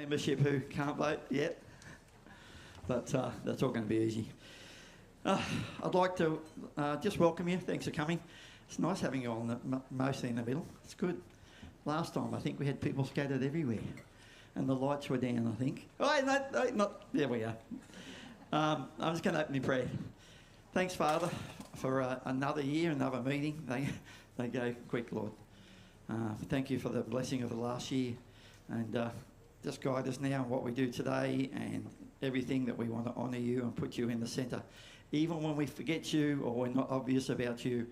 Membership who can't vote yet, but that's all going to be easy. I'd like to just welcome you. Thanks for coming. It's nice having you on mostly in the middle. It's good. Last time I think we had people scattered everywhere, and the lights were down. I think. Oh, no, not there. We go. I'm just going to open in prayer. Thanks, Father, for another year, another meeting. They go quick, Lord. Thank you for the blessing of the last year, and just guide us now in what we do today and everything that we want to honour you and put you in the centre. Even when we forget you or we're not obvious about you,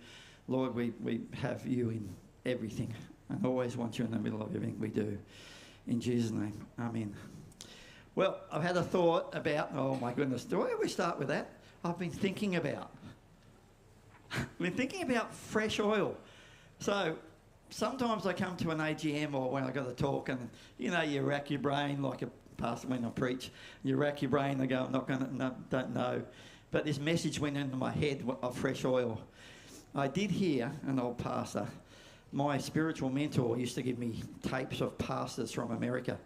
Lord, we have you in everything and always want you in the middle of everything we do. In Jesus' name, amen. Well, I've had a thought about, oh my goodness, do I always start with that? I've been thinking about fresh oil. So sometimes I come to an AGM or when I got to talk and, you know, you rack your brain like a pastor when I preach. You rack your brain and go, I'm not going to, no, don't know. But this message went into my head of fresh oil. I did hear an old pastor. My spiritual mentor used to give me tapes of pastors from America.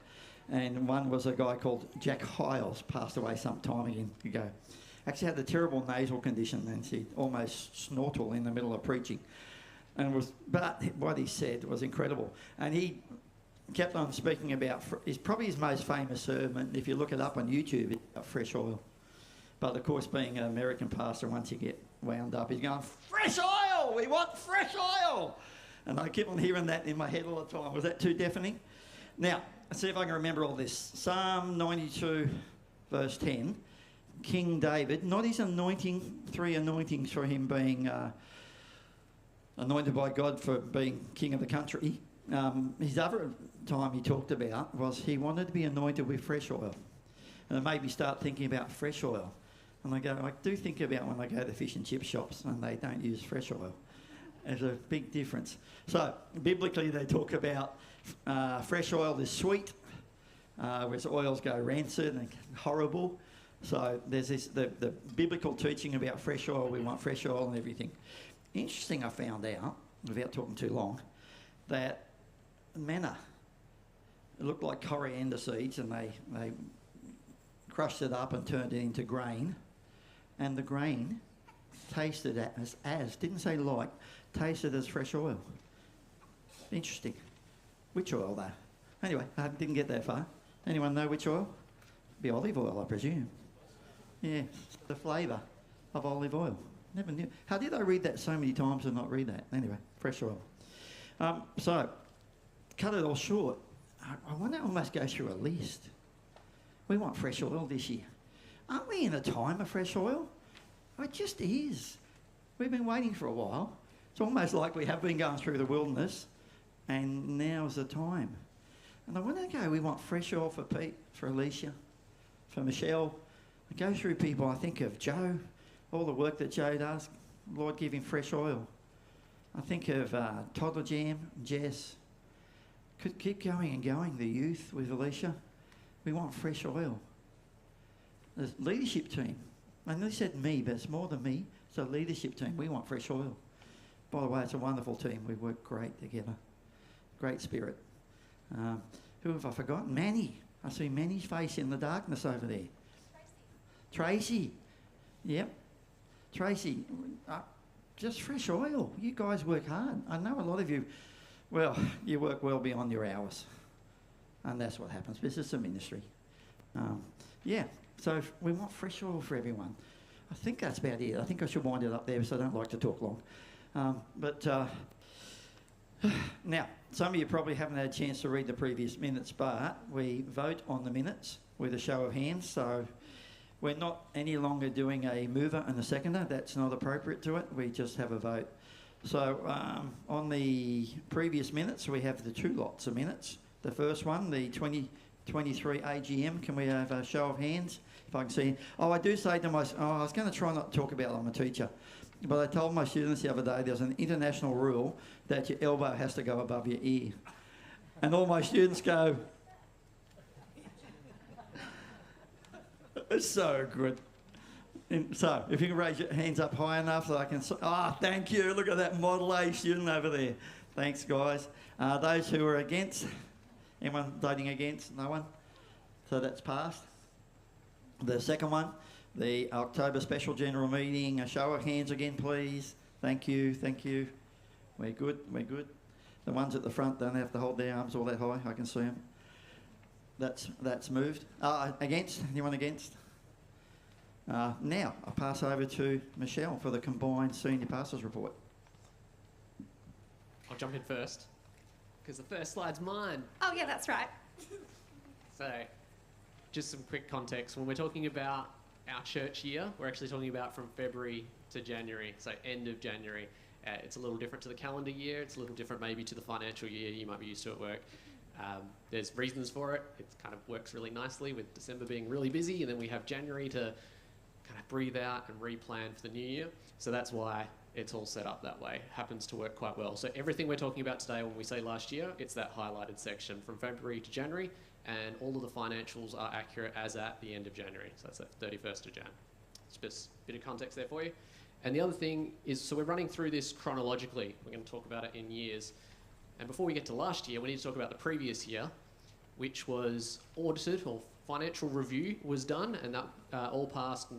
And one was a guy called Jack Hiles, passed away some time ago. Actually had a terrible nasal condition and he'd almost snortle in the middle of preaching. But what he said was incredible. And he kept on speaking about, probably his most famous sermon, if you look it up on YouTube, it's about fresh oil. But of course, being an American pastor, once you get wound up, he's going, fresh oil! We want fresh oil! And I keep on hearing that in my head all the time. Was that too deafening? Now, let's see if I can remember all this. Psalm 92, verse 10. King David, not his anointing, 3 anointings for him being anointed by God for being king of the country. His other time he talked about was he wanted to be anointed with fresh oil. And it made me start thinking about fresh oil. And I do think about when I go to fish and chip shops and they don't use fresh oil. There's a big difference. So, biblically they talk about fresh oil is sweet, whereas oils go rancid and horrible. So there's the biblical teaching about fresh oil. We want fresh oil and everything. Interesting, I found out, without talking too long, that manna, it looked like coriander seeds, and they crushed it up and turned it into grain, and the grain tasted as didn't say like, tasted as fresh oil. Interesting. Which oil though? Anyway, I didn't get that far. Anyone know which oil? Be olive oil, I presume. Yeah, the flavour of olive oil. Never knew. How did I read that so many times and not read that? Anyway, fresh oil. So, cut it all short. I want to almost go through a list. We want fresh oil this year. Aren't we in a time of fresh oil? It just is. We've been waiting for a while. It's almost like we have been going through the wilderness, and now's the time. And I want to go, we want fresh oil for Pete, for Alicia, for Michelle. I go through people, I think of Joe, all the work that Joe does. Lord, give him fresh oil. I think of Toddler Jam, Jess. Could keep going and going, the youth with Alicia. We want fresh oil. The leadership team. I nearly said me, but it's more than me. It's a leadership team. We want fresh oil. By the way, it's a wonderful team. We work great together. Great spirit. Who have I forgotten? Manny. I see Manny's face in the darkness over there. Tracy. Yep. Tracy. Just fresh oil. You guys work hard. I know a lot of you, well, you work well beyond your hours. And that's what happens. This is a ministry. Yeah. So we want fresh oil for everyone. I think that's about it. I think I should wind it up there because I don't like to talk long. Now, some of you probably haven't had a chance to read the previous minutes, but we vote on the minutes with a show of hands. So we're not any longer doing a mover and a seconder. That's not appropriate to it. We just have a vote. So on the previous minutes, we have the 2 lots of minutes. The first one, the 2023 AGM. Can we have a show of hands? If I can see. Oh, I do say to myself, I was going to try not to talk about I'm a teacher. But I told my students the other day there's an international rule that your elbow has to go above your ear. And all my students go, it's so good. And so, if you can raise your hands up high enough so I can... thank you. Look at that Model A student over there. Thanks, guys. Those who are against... Anyone voting against? No one? So that's passed. The second one, the October special general meeting. A show of hands again, please. Thank you, thank you. We're good, we're good. The ones at the front don't have to hold their arms all that high. I can see them. That's moved. Against? Anyone against? Now, I'll pass over to Michelle for the combined senior pastors report. I'll jump in first, because the first slide's mine. Oh, yeah, that's right. So, just some quick context. When we're talking about our church year, we're actually talking about from February to January, so end of January. It's a little different to the calendar year. It's a little different maybe to the financial year you might be used to at work. There's reasons for it. It kind of works really nicely with December being really busy, and then we have January to kind of breathe out and replan for the new year. So that's why it's all set up that way. It happens to work quite well. So everything we're talking about today, when we say last year, it's that highlighted section from February to January, and all of the financials are accurate as at the end of January. So that's the 31st of Jan. Just a bit of context there for you. And the other thing is, so we're running through this chronologically. We're going to talk about it in years. And before we get to last year, we need to talk about the previous year, which was audited, or financial review was done, and that all passed,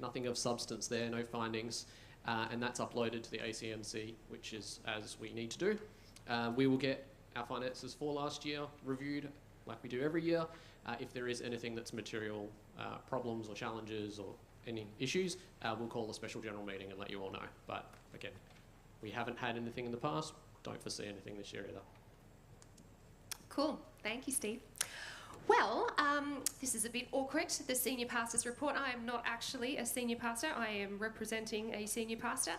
nothing of substance there, no findings. And that's uploaded to the ACMC, which is as we need to do. We will get our finances for last year reviewed like we do every year. If there is anything that's material problems or challenges or any issues, we'll call a special general meeting and let you all know. But again, we haven't had anything in the past. Don't foresee anything this year either. Cool. Thank you, Steve. Well, this is a bit awkward, the senior pastor's report. I am not actually a senior pastor. I am representing a senior pastor.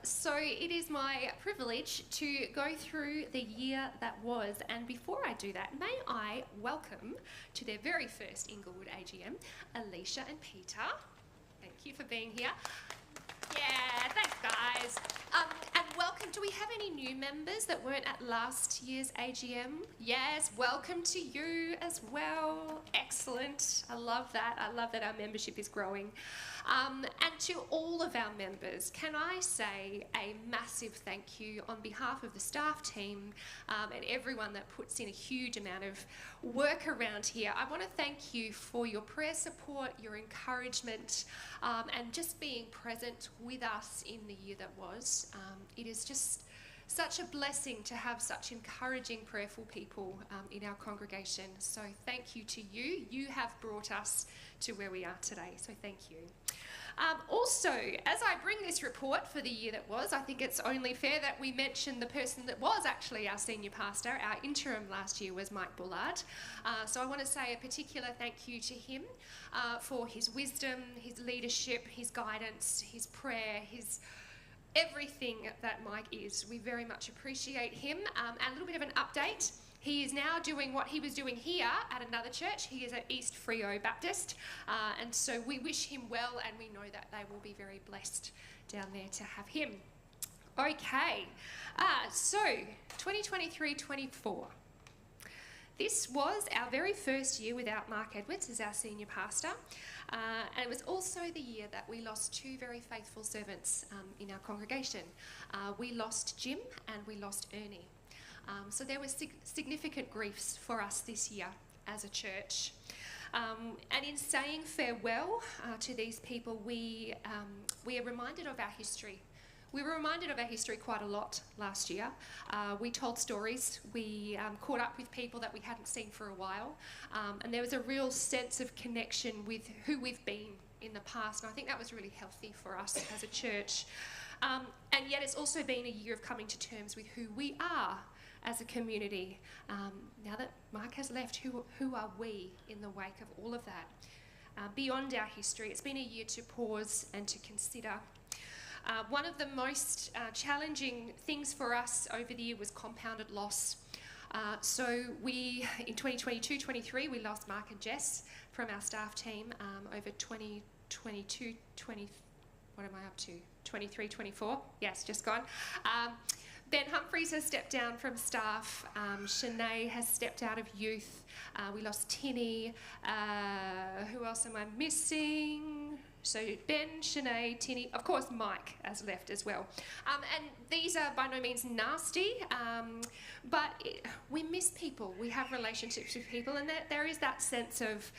So it is my privilege to go through the year that was. And before I do that, may I welcome to their very first Inglewood AGM, Alicia and Peter. Thank you for being here. Yeah, thanks, guys. And welcome. Do we have any new members that weren't at last year's AGM? Yes, welcome to you as well. Excellent. I love that. I love that our membership is growing. And to all of our members, can I say a massive thank you on behalf of the staff team and everyone that puts in a huge amount of work around here. I want to thank you for your prayer support, your encouragement, and just being present with us in the year that was. It is just such a blessing to have such encouraging, prayerful people in our congregation. So thank you to you. You have brought us to where we are today. So thank you. Also, as I bring this report for the year that was, I think it's only fair that we mention the person that was actually our senior pastor. Our interim last year was Mike Bullard. So I want to say a particular thank you to him for his wisdom, his leadership, his guidance, his prayer, his everything that Mike is. We very much appreciate him. And a little bit of an update. He is now doing what he was doing here at another church. He is at East Freo Baptist. And so we wish him well, and we know that they will be very blessed down there to have him. Okay, so 2023-24. This was our very first year without Mark Edwards as our senior pastor. And it was also the year that we lost two very faithful servants in our congregation. We lost Jim and we lost Ernie. So there were significant griefs for us this year as a church. And in saying farewell to these people, we are reminded of our history. We were reminded of our history quite a lot last year. We told stories. We caught up with people that we hadn't seen for a while. And there was a real sense of connection with who we've been in the past. And I think that was really healthy for us as a church. And yet it's also been a year of coming to terms with who we are as a community. Now that Mark has left, who are we in the wake of all of that? Beyond our history, it's been a year to pause and to consider. One of the most challenging things for us over the year was compounded loss. So we, in 2022-23, we lost Mark and Jess from our staff team. Over 2022, 23-24, yes, just gone. Ben Humphreys has stepped down from staff. Shanae has stepped out of youth. We lost Tinny. Who else am I missing? So Ben, Shanae, Tinny, of course Mike has left as well. And these are by no means nasty, but we miss people. We have relationships with people, and there is that sense of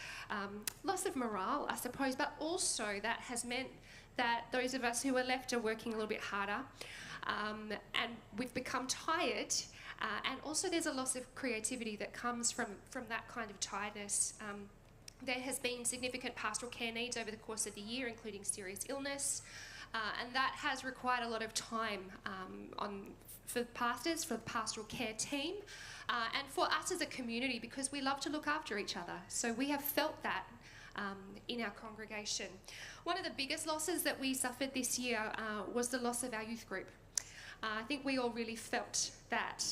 loss of morale, I suppose, but also that has meant that those of us who are left are working a little bit harder, and we've become tired. And also there's a loss of creativity that comes from that kind of tiredness. There has been significant pastoral care needs over the course of the year, including serious illness, and that has required a lot of time for pastors, for the pastoral care team, and for us as a community, because we love to look after each other. So we have felt that in our congregation. One of the biggest losses that we suffered this year was the loss of our youth group. I think we all really felt that.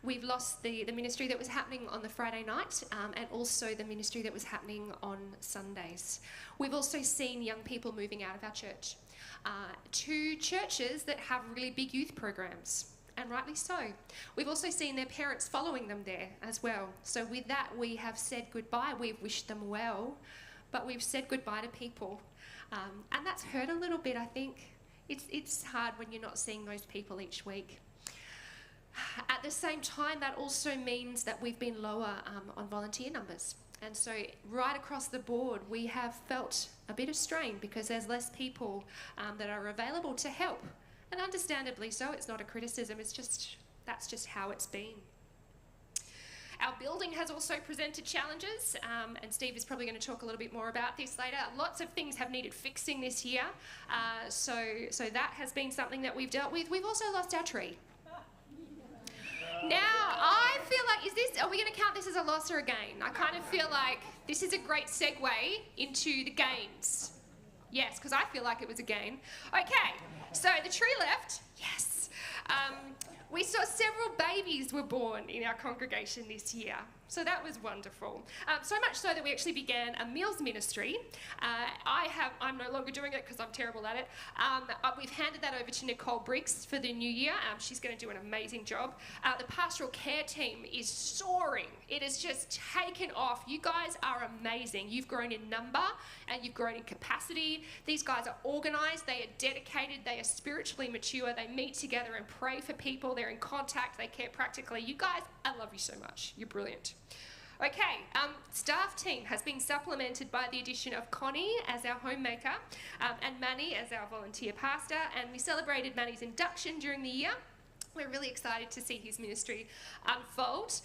We've lost the ministry that was happening on the Friday night, and also the ministry that was happening on Sundays. We've also seen young people moving out of our church to churches that have really big youth programs, and rightly so. We've also seen their parents following them there as well. So with that, we have said goodbye. We've wished them well, but we've said goodbye to people. And that's hurt a little bit, I think. It's hard when you're not seeing those people each week. At the same time, that also means that we've been lower on volunteer numbers. And so right across the board, we have felt a bit of strain because there's less people that are available to help. And understandably so, it's not a criticism, that's just how it's been. Our building has also presented challenges, and Steve is probably going to talk a little bit more about this later. Lots of things have needed fixing this year, so that has been something that we've dealt with. We've also lost our tree. Now, I feel like, are we going to count this as a loss or a gain? I kind of feel like this is a great segue into the gains. Yes, because I feel like it was a gain. Okay, so the tree left, yes. We saw several babies were born in our congregation this year. So that was wonderful. So much so that we actually began a meals ministry. I'm no longer doing it because I'm terrible at it. We've handed that over to Nicole Briggs for the new year. She's going to do an amazing job. The pastoral care team is soaring. It has just taken off. You guys are amazing. You've grown in number and you've grown in capacity. These guys are organised. They are dedicated. They are spiritually mature. They meet together and pray for people. They're in contact. They care practically. You guys, I love you so much. You're brilliant. Okay, staff team has been supplemented by the addition of Connie as our homemaker and Manny as our volunteer pastor, and we celebrated Manny's induction during the year. We're really excited to see his ministry unfold.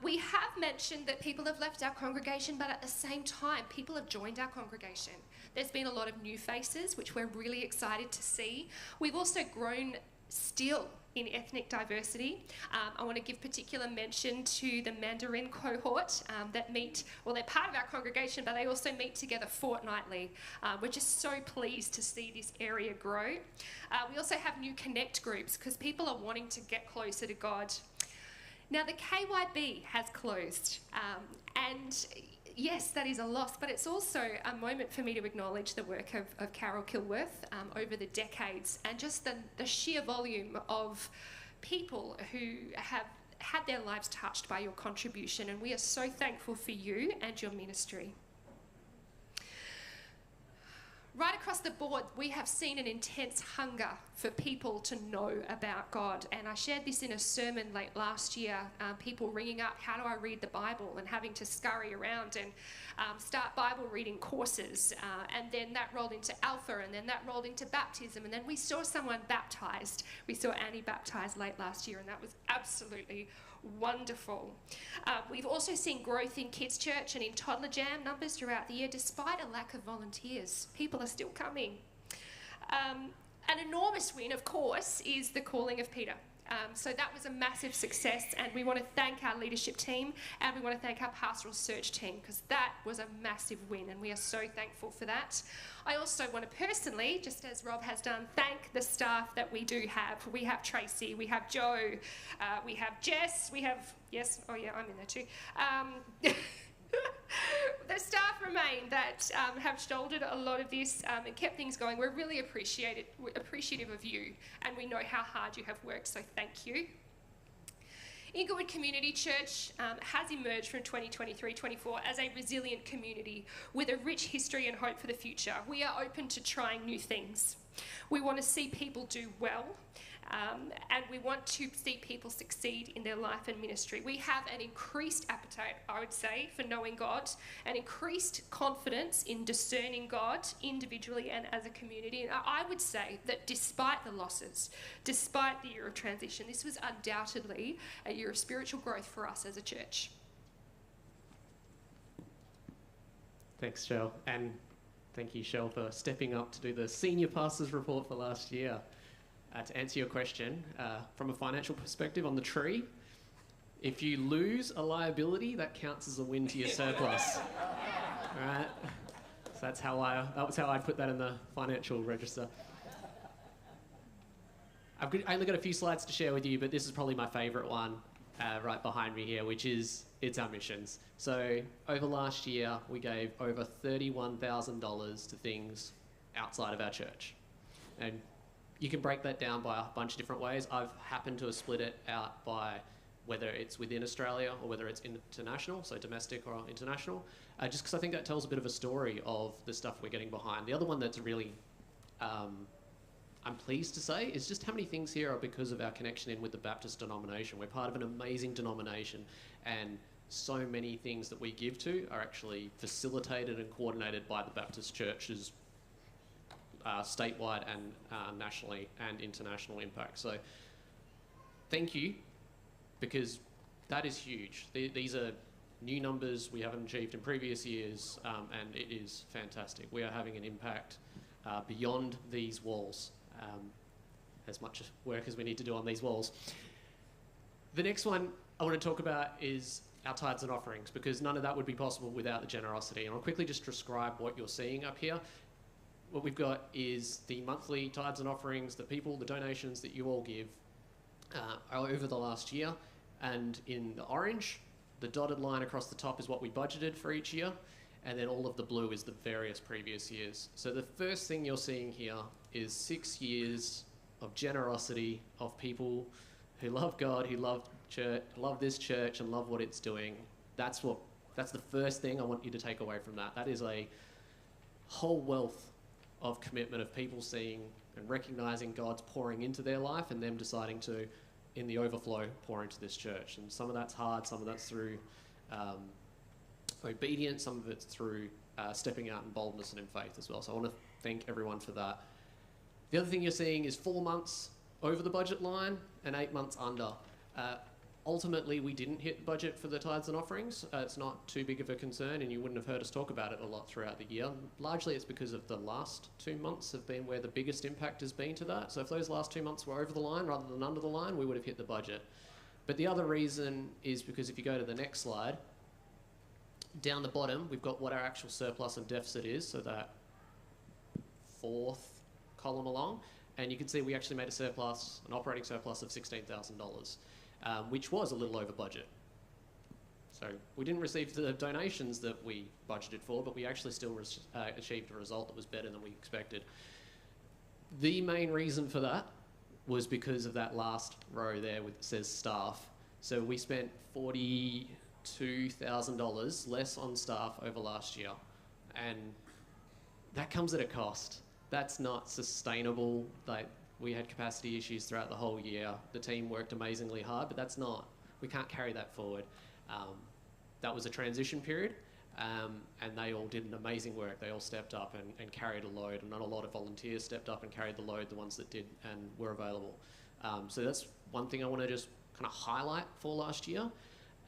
We have mentioned that people have left our congregation, but at the same time, people have joined our congregation. There's been a lot of new faces, which we're really excited to see. We've also grown still in ethnic diversity. I want to give particular mention to the Mandarin cohort that meet, well, they're part of our congregation, but they also meet together fortnightly. We're just so pleased to see this area grow. We also have new connect groups because people are wanting to get closer to God. Now, the KYB has closed, and yes, that is a loss, but it's also a moment for me to acknowledge the work of Carol Kilworth over the decades, and just the sheer volume of people who have had their lives touched by your contribution, and we are so thankful for you and your ministry. Right across the board, we have seen an intense hunger for people to know about God. And I shared this in a sermon late last year, people ringing up, how do I read the Bible? And having to scurry around and start Bible reading courses. And then that rolled into Alpha, and then that rolled into baptism. And then we saw someone baptised. We saw Annie baptised late last year, and that was absolutely wonderful. We've also seen growth in kids' church and in toddler jam numbers throughout the year, despite a lack of volunteers. People are still coming. An enormous win, of course, is the calling of Peter. So that was a massive success, and we want to thank our leadership team, and we want to thank our pastoral search team, because that was a massive win, and we are so thankful for that. I also want to personally, just as Rob has done, thank the staff that we do have. We have Tracy, we have Joe, we have Jess, we have, yes, oh yeah, I'm in there too. The staff remain that have shouldered a lot of this and kept things going. We're really appreciative of you, and we know how hard you have worked, so thank you. Inglewood Community Church has emerged from 2023-24 as a resilient community with a rich history and hope for the future. We are open to trying new things. We want to see people do well, and we want to see people succeed in their life and ministry. We have an increased appetite, I would say, for knowing God, an increased confidence in discerning God individually and as a community. And I would say that despite the losses, despite the year of transition, this was undoubtedly a year of spiritual growth for us as a church. Thanks, Shell. And thank you, Shell, for stepping up to do the senior pastors report for last year. To answer your question, from a financial perspective on the tree, if you lose a liability, that counts as a win to your surplus. All right? So that was how I'd put that in the financial register. I only got a few slides to share with you, but this is probably my favourite one right behind me here, which is it's our missions. So over last year, we gave over $31,000 to things outside of our church. And you can break that down by a bunch of different ways. I've happened to have split it out by whether it's within Australia or whether it's international, so domestic or international, just because I think that tells a bit of a story of the stuff we're getting behind. The other one that's really, I'm pleased to say, is just how many things here are because of our connection in with the Baptist denomination. We're part of an amazing denomination, and so many things that we give to are actually facilitated and coordinated by the Baptist churches, statewide and nationally and international impact. So thank you, because that is huge. These are new numbers we haven't achieved in previous years, and it is fantastic. We are having an impact beyond these walls, as much work as we need to do on these walls. The next one I want to talk about is our tithes and offerings, because none of that would be possible without the generosity. And I'll quickly just describe what you're seeing up here. What we've got is the monthly tithes and offerings, the donations that you all give over the last year. And in the orange, the dotted line across the top is what we budgeted for each year. And then all of the blue is the various previous years. So the first thing you're seeing here is 6 years of generosity of people who love God, who love church, love this church and love what it's doing. That's the first thing I want you to take away from that. That is a whole wealth of commitment of people seeing and recognising God's pouring into their life and them deciding to, in the overflow, pour into this church. And some of that's hard, some of that's through obedience, some of it's through stepping out in boldness and in faith as well. So I want to thank everyone for that. The other thing you're seeing is 4 months over the budget line and 8 months under. Ultimately, we didn't hit the budget for the tithes and offerings. It's not too big of a concern, and you wouldn't have heard us talk about it a lot throughout the year. Largely, it's because of the last 2 months have been where the biggest impact has been to that. So if those last 2 months were over the line rather than under the line, we would have hit the budget. But the other reason is because if you go to the next slide, down the bottom, we've got what our actual surplus and deficit is, so that fourth column along, and you can see we actually made a surplus, an operating surplus of $16,000. Which was a little over budget. So we didn't receive the donations that we budgeted for, but we actually still achieved a result that was better than we expected. The main reason for that was because of that last row there that says staff. So we spent $42,000 less on staff over last year, and that comes at a cost. That's not sustainable. We had capacity issues throughout the whole year. The team worked amazingly hard, but we can't carry that forward. That was a transition period, and they all did an amazing work. They all stepped up and carried a load, and not a lot of volunteers stepped up and carried the load, the ones that did and were available. So that's one thing I want to just kind of highlight for last year.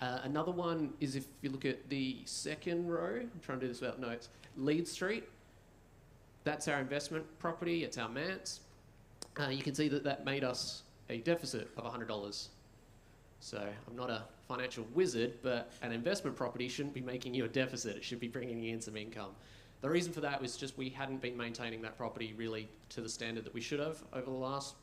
Another one is if you look at the second row, I'm trying to do this without notes, Lead Street, that's our investment property, it's our manse. You can see that made us a deficit of $100. So I'm not a financial wizard, but an investment property shouldn't be making you a deficit. It should be bringing you in some income. The reason for that was just we hadn't been maintaining that property really to the standard that we should have over the last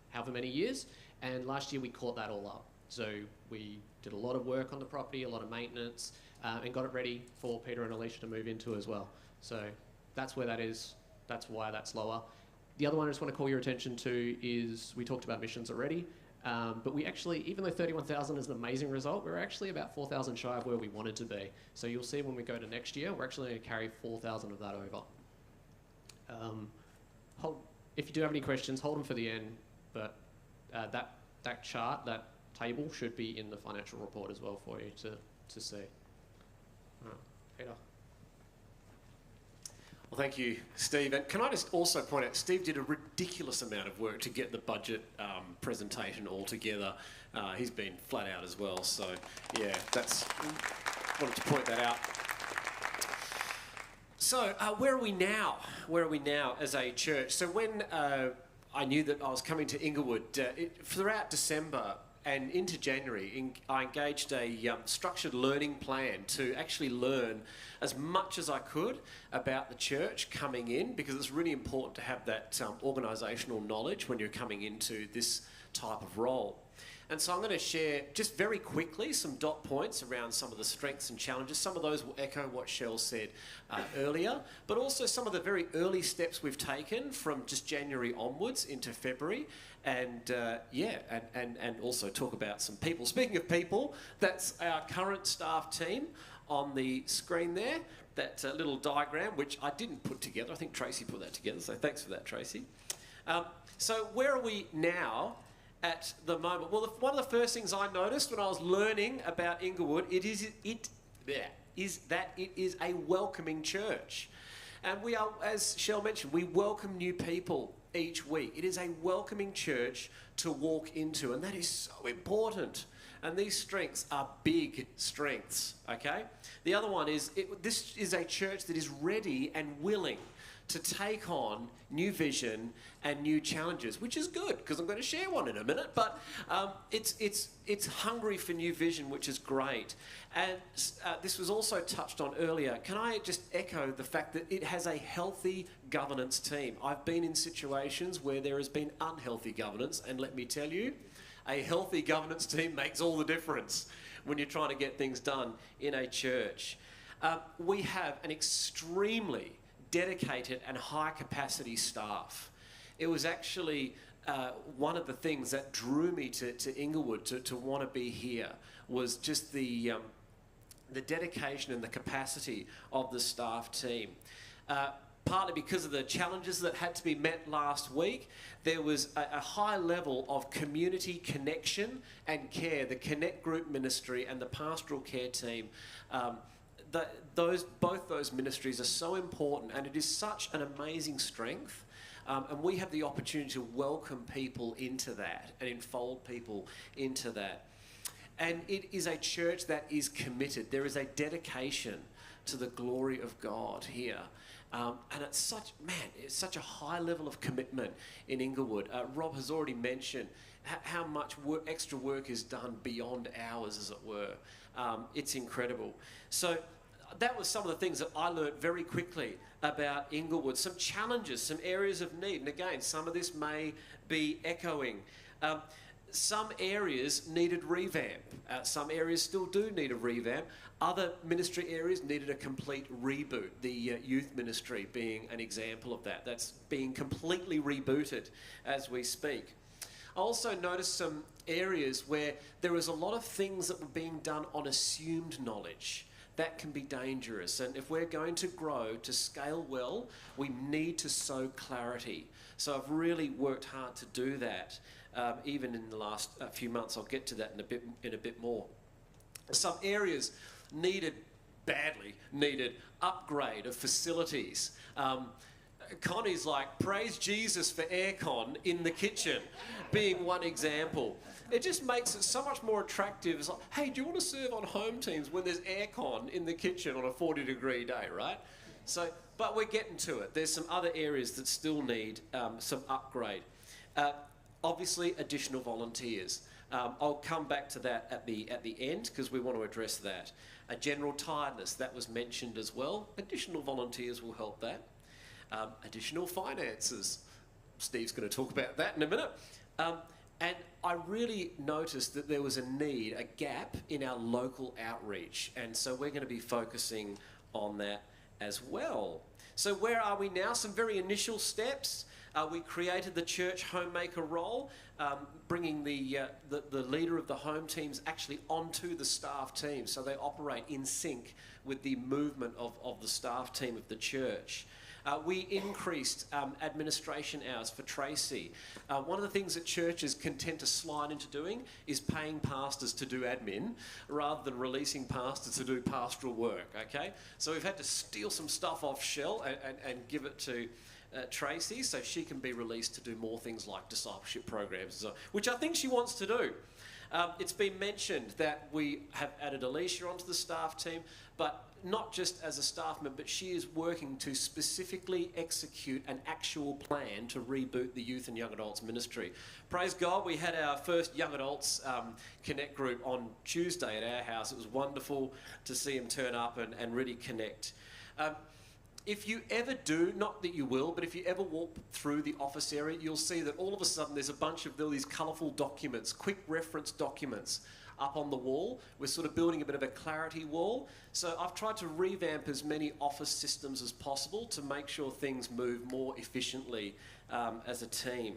however many years. And last year we caught that all up. So we did a lot of work on the property, a lot of maintenance, and got it ready for Peter and Alicia to move into as well. So that's where that is. That's why that's lower. The other one I just want to call your attention to is we talked about missions already. But we actually, even though 31,000 is an amazing result, we're actually about 4,000 shy of where we wanted to be. So you'll see when we go to next year, we're actually going to carry 4,000 of that over. If you do have any questions, hold them for the end. But that chart, that table, should be in the financial report as well for you to see. Peter. Well, thank you, Steve. And can I just also point out, Steve did a ridiculous amount of work to get the budget presentation all together. He's been flat out as well. So, yeah, wanted to point that out. So, where are we now? Where are we now as a church? So when I knew that I was coming to Inglewood, throughout December and into January, I engaged a structured learning plan to actually learn as much as I could about the church coming in, because it's really important to have that organisational knowledge when you're coming into this type of role. And so I'm going to share just very quickly some dot points around some of the strengths and challenges. Some of those will echo what Shell said earlier, but also some of the very early steps we've taken from just January onwards into February. And and also talk about some people. Speaking of people, that's our current staff team on the screen there. That little diagram, which I didn't put together. I think Tracy put that together, so thanks for that, Tracy. So where are we now at the moment? Well, one of the first things I noticed when I was learning about Inglewood, is that it is a welcoming church. And we are, as Shell mentioned, we welcome new people each week. It is a welcoming church to walk into, and that is so important. And these strengths are big strengths, okay? The other one is, this is a church that is ready and willing to take on new vision and new challenges, which is good, because I'm going to share one in a minute, but it's hungry for new vision, which is great. And this was also touched on earlier. Can I just echo the fact that it has a healthy governance team? I've been in situations where there has been unhealthy governance, and let me tell you, a healthy governance team makes all the difference when you're trying to get things done in a church. We have an extremely dedicated and high capacity staff. It was actually one of the things that drew me to Inglewood to want to be here, was just the dedication and the capacity of the staff team. Partly because of the challenges that had to be met last week, there was a high level of community connection and care. The Connect Group ministry and the pastoral care team, both those ministries are so important, and it is such an amazing strength. And we have the opportunity to welcome people into that and enfold people into that. And it is a church that is committed. There is a dedication to the glory of God here. And it's such a high level of commitment in Inglewood. Rob has already mentioned how much extra work is done beyond hours, as it were. It's incredible. So that was some of the things that I learned very quickly about Inglewood. Some challenges, some areas of need. And again, some of this may be echoing. Some areas needed revamp. Some areas still do need a revamp. Other ministry areas needed a complete reboot. The youth ministry being an example of that. That's being completely rebooted as we speak. I also noticed some areas where there was a lot of things that were being done on assumed knowledge. That can be dangerous. And if we're going to grow, to scale well, we need to sow clarity. So I've really worked hard to do that. Even in the last few months, I'll get to that in a bit more. Some areas badly needed upgrade of facilities. Connie's like, praise Jesus for aircon in the kitchen, being one example. It just makes it so much more attractive. It's like, hey, do you want to serve on home teams when there's aircon in the kitchen on a 40-degree day, right? So, but we're getting to it. There's some other areas that still need some upgrade. Obviously, additional volunteers. I'll come back to that at the end, because we want to address that. A general tiredness, that was mentioned as well. Additional volunteers will help that. Additional finances. Steve's going to talk about that in a minute. And I really noticed that there was a gap in our local outreach. And so we're going to be focusing on that as well. So where are we now? Some very initial steps. We created the church homemaker role, bringing the leader of the home teams actually onto the staff team, so they operate in sync with the movement of the staff team of the church. We increased administration hours for Tracy. One of the things that churches can tend to slide into doing is paying pastors to do admin rather than releasing pastors to do pastoral work, okay? So we've had to steal some stuff off Shell and give it to Tracy so she can be released to do more things like discipleship programs, which I think she wants to do. It's been mentioned that we have added Alicia onto the staff team, but not just as a staff member, but she is working to specifically execute an actual plan to reboot the youth and young adults ministry. Praise God, we had our first young adults connect group on Tuesday at our house. It was wonderful to see them turn up and really connect. If you ever do, not that you will, but if you ever walk through the office area, you'll see that all of a sudden there's a bunch of these colourful documents, quick reference documents up on the wall. We're sort of building a bit of a clarity wall. So I've tried to revamp as many office systems as possible to make sure things move more efficiently as a team.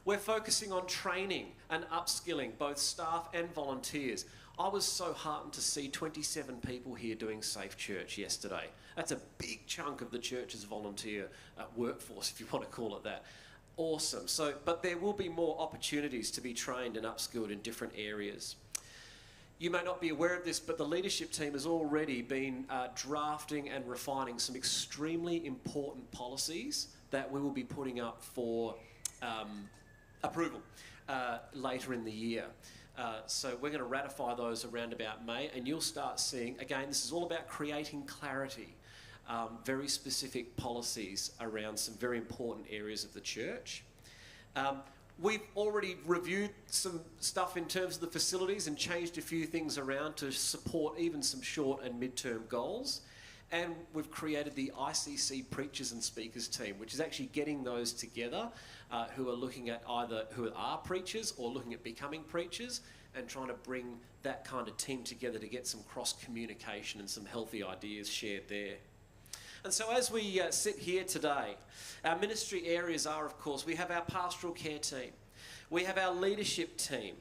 We're focusing on training and upskilling both staff and volunteers. I was so heartened to see 27 people here doing Safe Church yesterday. That's a big chunk of the church's volunteer workforce, if you want to call it that. Awesome. But there will be more opportunities to be trained and upskilled in different areas. You may not be aware of this, but the leadership team has already been drafting and refining some extremely important policies that we will be putting up for approval later in the year. So we're going to ratify those around about May, and you'll start seeing, again, this is all about creating clarity, very specific policies around some very important areas of the church. We've already reviewed some stuff in terms of the facilities and changed a few things around to support even some short and mid-term goals. And we've created the ICC Preachers and Speakers team, which is actually getting those together who are looking at either who are preachers or looking at becoming preachers, and trying to bring that kind of team together to get some cross-communication and some healthy ideas shared there. And so as we sit here today, our ministry areas are, of course, we have our pastoral care team, we have our leadership team,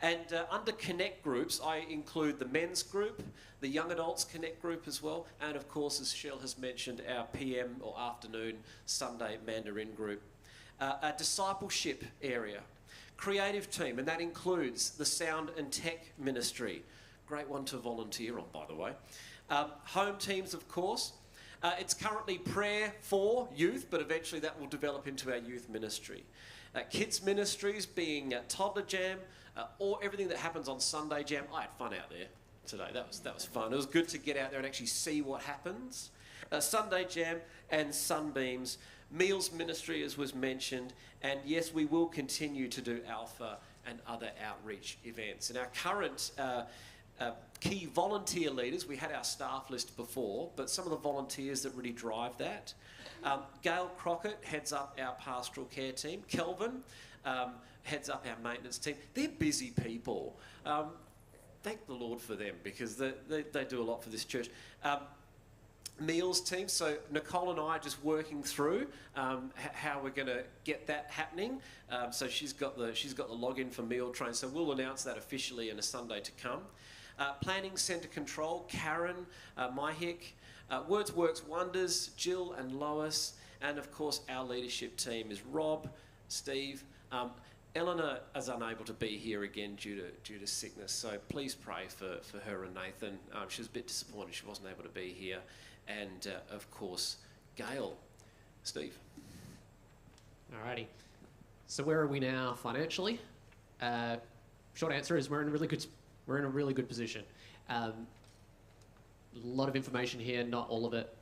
and under Connect groups, I include the men's group, the young adults Connect group as well, and of course, as Shell has mentioned, our PM or afternoon Sunday Mandarin group. A discipleship area, creative team, and that includes the sound and tech ministry. Great one to volunteer on, by the way. Home teams, of course. It's currently prayer for youth, but eventually that will develop into our youth ministry. Kids ministries being toddler jam, or everything that happens on Sunday jam. I had fun out there today. That was fun. It was good to get out there and actually see what happens. Sunday jam and sunbeams. Meals ministry, as was mentioned. And yes, we will continue to do Alpha and other outreach events. And our current key volunteer leaders, we had our staff list before, but some of the volunteers that really drive that. Gail Crockett heads up our pastoral care team. Kelvin heads up our maintenance team. They're busy people. Thank the Lord for them, because they do a lot for this church. Meals team, so Nicole and I are just working through how we're going to get that happening. So she's got the login for meal train, so we'll announce that officially in a Sunday to come. Planning Centre Control, Karen, Myhick, Words Works Wonders, Jill and Lois, and of course our leadership team is Rob, Steve. Eleanor is unable to be here again due to sickness, so please pray for her and Nathan. She was a bit disappointed she wasn't able to be here. And of course, Gail. Steve. Alrighty. So where are we now financially? Short answer is we're in a really good position. A lot of information here, not all of it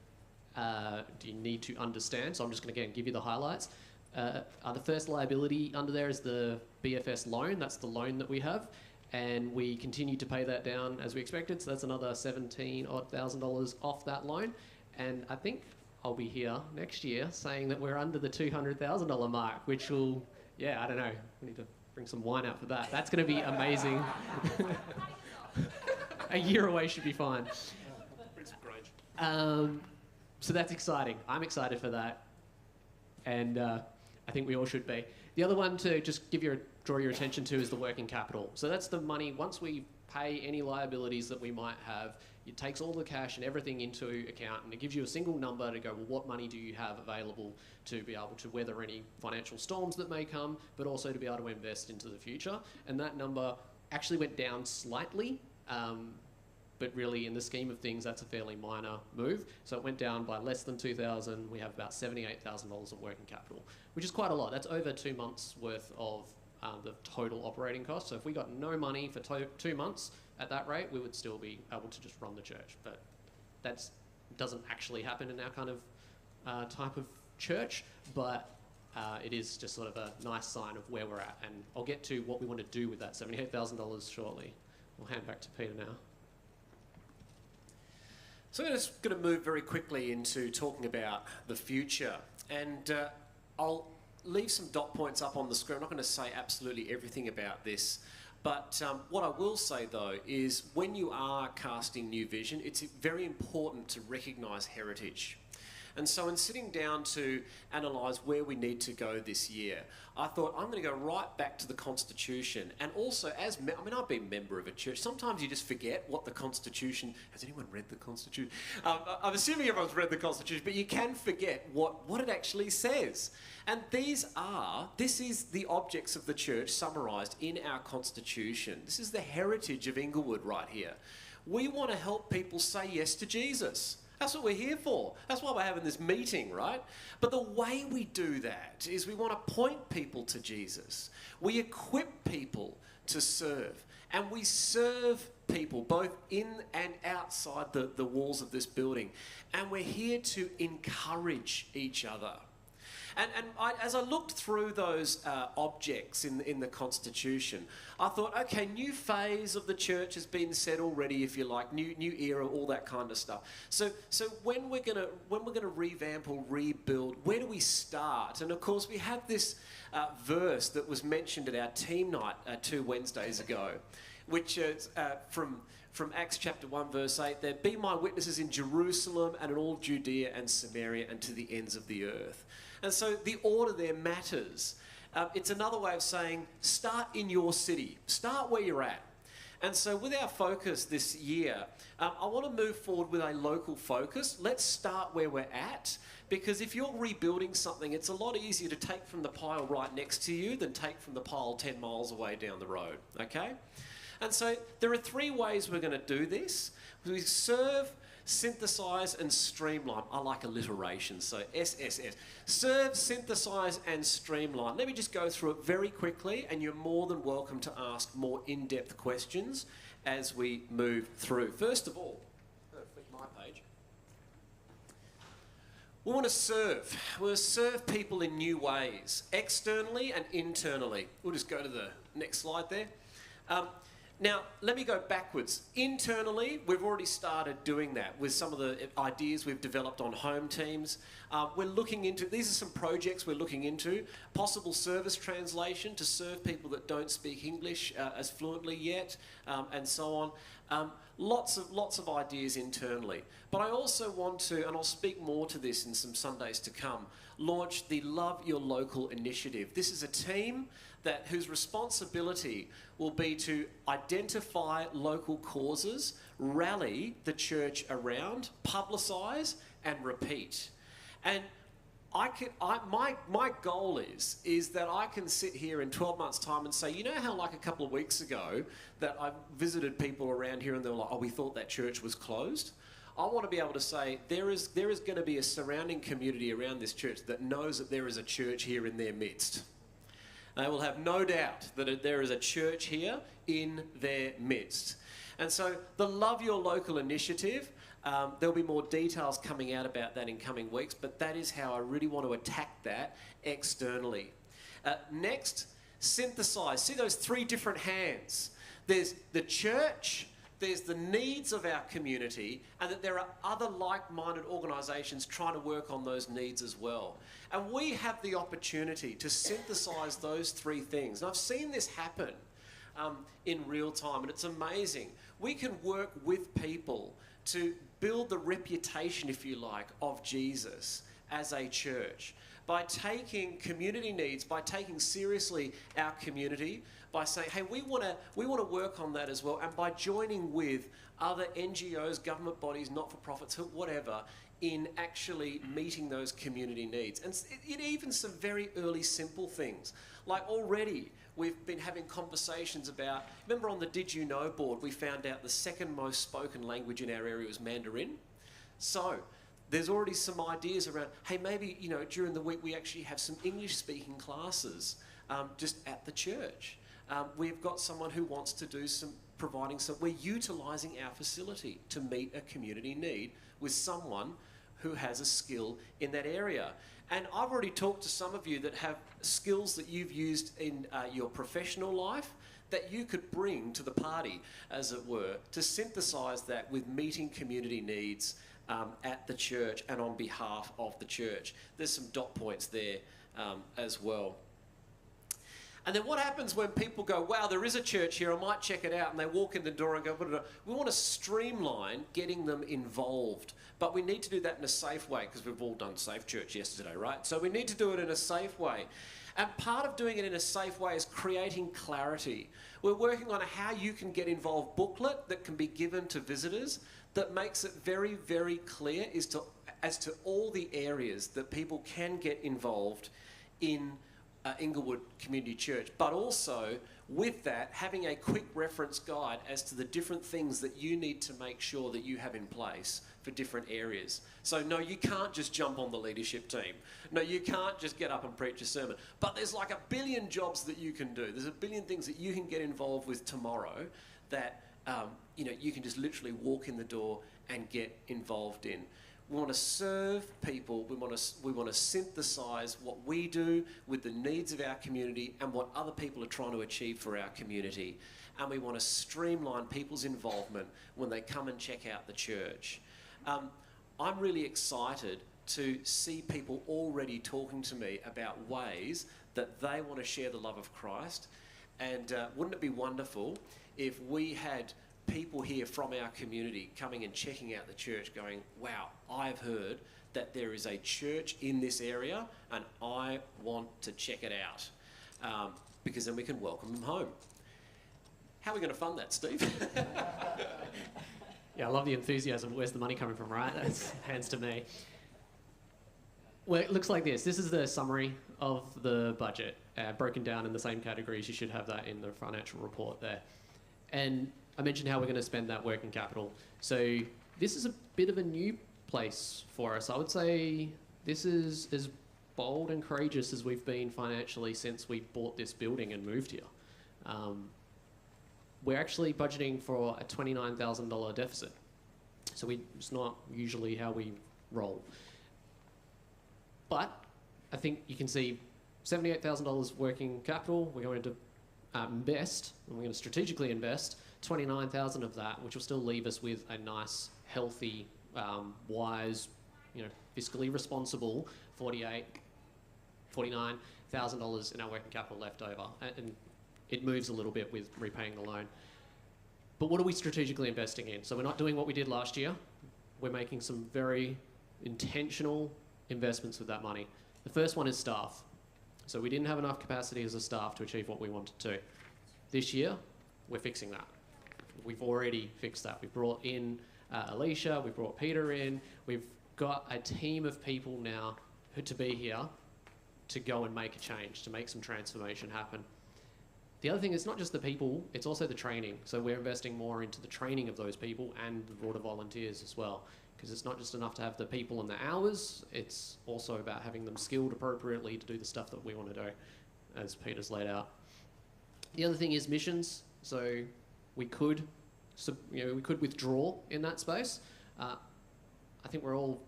do you need to understand, so I'm just going to give you the highlights. The first liability under there is the BFS loan. That's the loan that we have, and we continue to pay that down as we expected, so that's another $17,000 off that loan. And I think I'll be here next year saying that we're under the $200,000 mark, which will, I don't know, we need to bring some wine out for that. That's going to be amazing. A year away should be fine. So that's exciting. I'm excited for that. And I think we all should be. The other one to just draw your attention to is the working capital. So that's the money, once we pay any liabilities that we might have, it takes all the cash and everything into account, and it gives you a single number to go, well, what money do you have available to be able to weather any financial storms that may come, but also to be able to invest into the future. And that number actually went down slightly, but really in the scheme of things, that's a fairly minor move. So it went down by less than 2,000. We have about $78,000 of working capital, which is quite a lot. That's over 2 months worth of the total operating cost. So if we got no money for 2 months at that rate, we would still be able to just run the church. But that doesn't actually happen in our kind of type of church, but it is just sort of a nice sign of where we're at. And I'll get to what we want to do with that $78,000 shortly. I'll hand back to Peter now. So I'm just going to move very quickly into talking about the future. And I'll leave some dot points up on the screen. I'm not going to say absolutely everything about this. But what I will say, though, is when you are casting new vision, it's very important to recognise heritage. And so in sitting down to analyse where we need to go this year, I thought I'm going to go right back to the Constitution. And also, I've been a member of a church. Sometimes you just forget what the Constitution... Has anyone read the Constitution? I'm assuming everyone's read the Constitution, but you can forget what it actually says. And this is the objects of the church summarised in our Constitution. This is the heritage of Inglewood right here. We want to help people say yes to Jesus. That's what we're here for. That's why we're having this meeting, right? But the way we do that is we want to point people to Jesus. We equip people to serve. And we serve people both in and outside the walls of this building. And we're here to encourage each other. And as I looked through those objects in the Constitution, I thought, okay, new phase of the church has been said already, if you like, new era, all that kind of stuff. So when we're gonna revamp or rebuild, where do we start? And of course, we have this verse that was mentioned at our team night 2 Wednesdays ago, which is from Acts chapter 1, verse 8, there, be my witnesses in Jerusalem and in all Judea and Samaria and to the ends of the earth. And so the order there matters. It's another way of saying, start in your city. Start where you're at. And so with our focus this year, I want to move forward with a local focus. Let's start where we're at, because if you're rebuilding something, it's a lot easier to take from the pile right next to you than take from the pile 10 miles away down the road, okay? And so there are 3 ways we're going to do this. We serve, synthesize and streamline. I like alliteration, so SSS. Serve, synthesize and streamline. Let me just go through it very quickly, and you're more than welcome to ask more in-depth questions as we move through. First of all, my page. We want to serve. We want to serve people in new ways, externally and internally. We'll just go to the next slide there. Now, let me go backwards. Internally, we've already started doing that with some of the ideas we've developed on home teams. We're looking into, these are some projects we're looking into, possible service translation to serve people that don't speak English as fluently yet, and so on. Lots of ideas internally. But I also want to, and I'll speak more to this in some Sundays to come, launch the Love Your Local initiative. This is a team whose responsibility will be to identify local causes, rally the church around, publicise and repeat. And my goal is that I can sit here in 12 months' time and say, you know how like a couple of weeks ago that I visited people around here and they were like, oh, we thought that church was closed? I want to be able to say there is going to be a surrounding community around this church that knows that there is a church here in their midst. They will have no doubt that there is a church here in their midst. And so the Love Your Local initiative, there'll be more details coming out about that in coming weeks, but that is how I really want to attack that externally. Next, synthesize. See those 3 different hands. There's the church, there's the needs of our community, and that there are other like-minded organisations trying to work on those needs as well. And we have the opportunity to synthesise those 3 things. And I've seen this happen in real time, and it's amazing. We can work with people to build the reputation, if you like, of Jesus as a church. By taking community needs, by taking seriously our community, by saying, hey, we want to work on that as well, and by joining with other NGOs, government bodies, not-for-profits, whatever, in actually meeting those community needs. And even some very early simple things. Like already, we've been having conversations about, remember on the Did You Know board, we found out the second most spoken language in our area was Mandarin. So there's already some ideas around, hey, maybe, during the week we actually have some English-speaking classes just at the church. We've got someone who wants to do we're utilising our facility to meet a community need with someone who has a skill in that area. And I've already talked to some of you that have skills that you've used in your professional life that you could bring to the party, as it were, to synthesise that with meeting community needs at the church and on behalf of the church. There's some dot points there as well. And then what happens when people go, wow, there is a church here, I might check it out, and they walk in the door and go, we want to streamline getting them involved. But we need to do that in a safe way, because we've all done Safe Church yesterday, right? So we need to do it in a safe way. And part of doing it in a safe way is creating clarity. We're working on a how you can get involved booklet that can be given to visitors that makes it very, very clear as to all the areas that people can get involved in Inglewood Community Church, but also with that having a quick reference guide as to the different things that you need to make sure that you have in place for different areas. So no, you can't just jump on the leadership team. No, you can't just get up and preach a sermon. But there's like a billion jobs that you can do. There's a billion things that you can get involved with tomorrow that you can just literally walk in the door and get involved in. We want to serve people. We want to synthesise what we do with the needs of our community and what other people are trying to achieve for our community. And we want to streamline people's involvement when they come and check out the church. I'm really excited to see people already talking to me about ways that they want to share the love of Christ. And wouldn't it be wonderful if we had people here from our community coming and checking out the church going, wow, I've heard that there is a church in this area and I want to check it out, because then we can welcome them home. How are we going to fund that, Steve? Yeah, I love the enthusiasm. Where's the money coming from, right? That's hands to me. Well, it looks like this. This is the summary of the budget, broken down in the same categories. You should have that in the financial report there. And I mentioned how we're going to spend that working capital. So this is a bit of a new place for us. I would say this is as bold and courageous as we've been financially since we bought this building and moved here. We're actually budgeting for a $29,000 deficit. So it's not usually how we roll. But I think you can see $78,000 working capital. We're going to invest, and we're going to strategically invest $29,000 of that, which will still leave us with a nice, healthy, wise, fiscally responsible $49,000 in our working capital left over. And it moves a little bit with repaying the loan. But what are we strategically investing in? So we're not doing what we did last year. We're making some very intentional investments with that money. The first one is staff. So we didn't have enough capacity as a staff to achieve what we wanted to. This year, we're fixing that. We've already fixed that. We've brought in Alicia, we've brought Peter in. We've got a team of people now to be here to go and make a change, to make some transformation happen. The other thing is not just the people, it's also the training. So we're investing more into the training of those people and the broader volunteers as well. Because it's not just enough to have the people and the hours, it's also about having them skilled appropriately to do the stuff that we want to do, as Peter's laid out. The other thing is missions. So we could withdraw in that space. I think we're all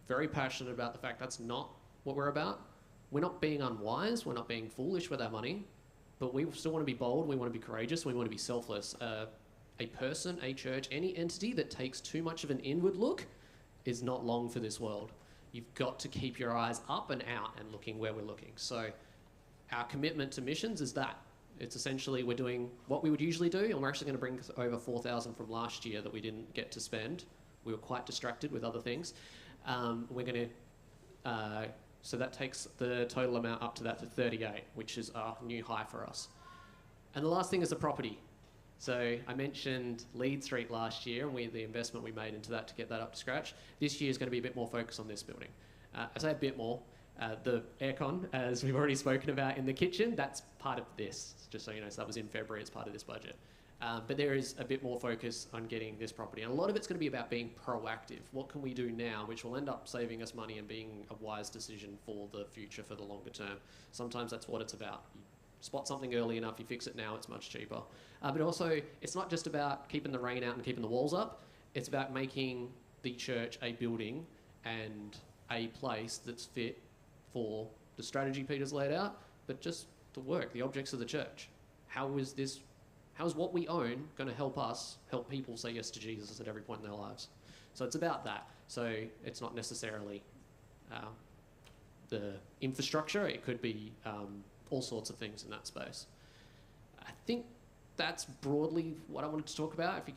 very passionate about the fact that's not what we're about. We're not being unwise, we're not being foolish with our money, but we still want to be bold, we want to be courageous, we want to be selfless. A person, a church, any entity that takes too much of an inward look is not long for this world. You've got to keep your eyes up and out and looking where we're looking. So our commitment to missions is that. It's essentially we're doing what we would usually do, and we're actually going to bring over 4,000 from last year that we didn't get to spend. We were quite distracted with other things. We're going to So that takes the total amount up to that to 38, which is a new high for us. And the last thing is the property. So I mentioned Lead Street last year and the investment we made into that to get that up to scratch. This year is going to be a bit more focused on this building. I say a bit more. The aircon, as we've already spoken about in the kitchen, that's part of this, just so you know. So that was in February as part of this budget. But there is a bit more focus on getting this property. And a lot of it's going to be about being proactive. What can we do now, which will end up saving us money and being a wise decision for the future, for the longer term. Sometimes that's what it's about. You spot something early enough, you fix it now, it's much cheaper. But also, it's not just about keeping the rain out and keeping the walls up. It's about making the church a building and a place that's fit for the strategy Peter's laid out, but just the work, the objects of the church. How is what we own going to help us help people say yes to Jesus at every point in their lives? So it's about that. So it's not necessarily the infrastructure. It could be all sorts of things in that space. I think that's broadly what I wanted to talk about. If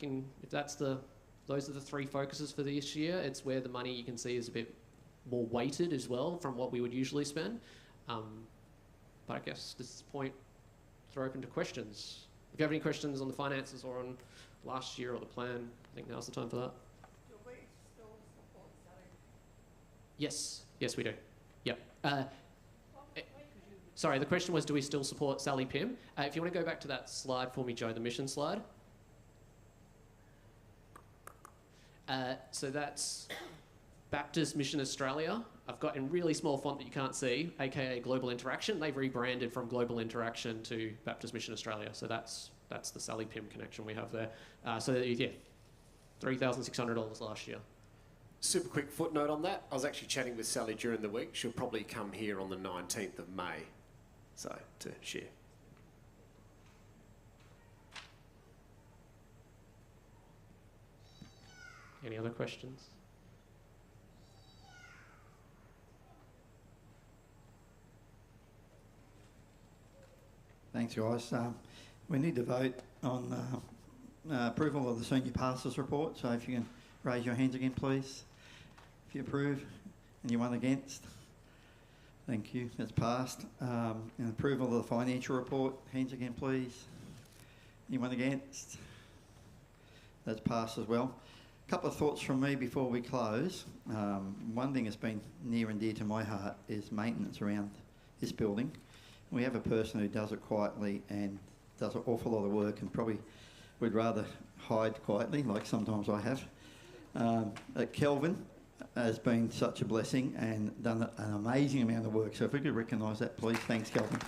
those are the three focuses for this year. It's where the money you can see is a bit more weighted as well from what we would usually spend. But I guess at this point, throw open to questions. If you have any questions on the finances or on last year or the plan, I think now's the time for that. Do we still support Sally? Yes, we do. Yep. Sorry, the question was, do we still support Sally Pym? If you want to go back to that slide for me, Joe, the mission slide. So that's Baptist Mission Australia. I've got in really small font that you can't see, aka Global Interaction. They've rebranded from Global Interaction to Baptist Mission Australia. So that's the Sally Pym connection we have there. So yeah, $3,600 last year. Super quick footnote on that. I was actually chatting with Sally during the week. She'll probably come here on the 19th of May. So, to share. Any other questions? Thanks, guys. We need to vote on approval of the senior pastors report. So if you can raise your hands again, please. If you approve, and you one against. Thank you. That's passed. And approval of the financial report. Hands again, please. Anyone against? That's passed as well. A couple of thoughts from me before we close. One thing that's been near and dear to my heart is maintenance around this building. We have a person who does it quietly and does an awful lot of work and probably would rather hide quietly, like sometimes I have. Kelvin has been such a blessing and done an amazing amount of work. So if we could recognise that, please. Thanks, Kelvin.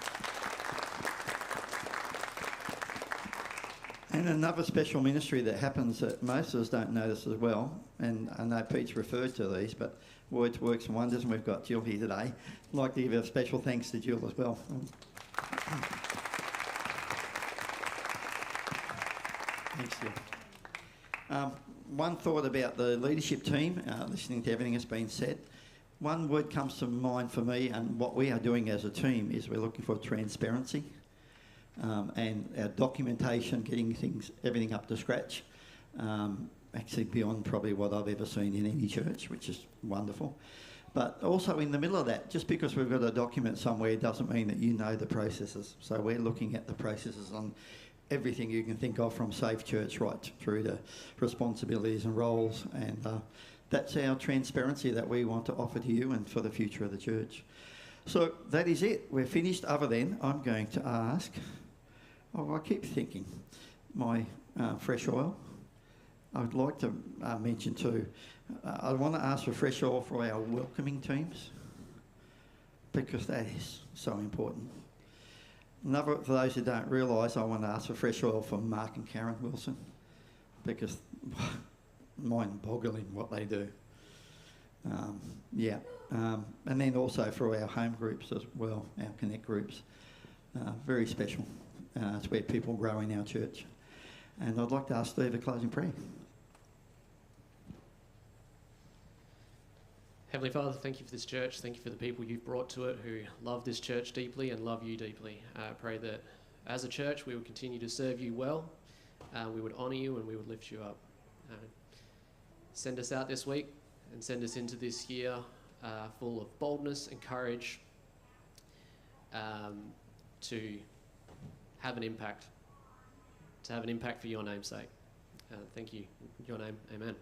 And another special ministry that happens that most of us don't notice as well, and I know Pete's referred to these, but Words, Works and Wonders, and we've got Jill here today. I'd like to give a special thanks to Jill as well. Thanks, Jill. One thought about the leadership team, listening to everything that's been said. One word comes to mind for me, and what we are doing as a team is we're looking for transparency. And our documentation, getting everything up to scratch, actually beyond probably what I've ever seen in any church, which is wonderful. But also in the middle of that, just because we've got a document somewhere doesn't mean that you know the processes. So we're looking at the processes on everything you can think of, from Safe Church right through to responsibilities and roles. And that's our transparency that we want to offer to you and for the future of the church. So that is it. We're finished. Other than I'm going to ask, I keep thinking, my fresh oil. I would like to mention too, I want to ask for fresh oil for our welcoming teams, because that is so important. For those who don't realise, I want to ask for fresh oil for Mark and Karen Wilson, because mind-boggling what they do. And then also for our home groups as well, our Connect groups. Very special. It's where people grow in our church. And I'd like to ask Steve a closing prayer. Heavenly Father, thank you for this church. Thank you for the people you've brought to it who love this church deeply and love you deeply. I pray that as a church we would continue to serve you well, we would honour you and we would lift you up. Send us out this week and send us into this year full of boldness and courage to have an impact, for your name's sake. Thank you. In your name, amen.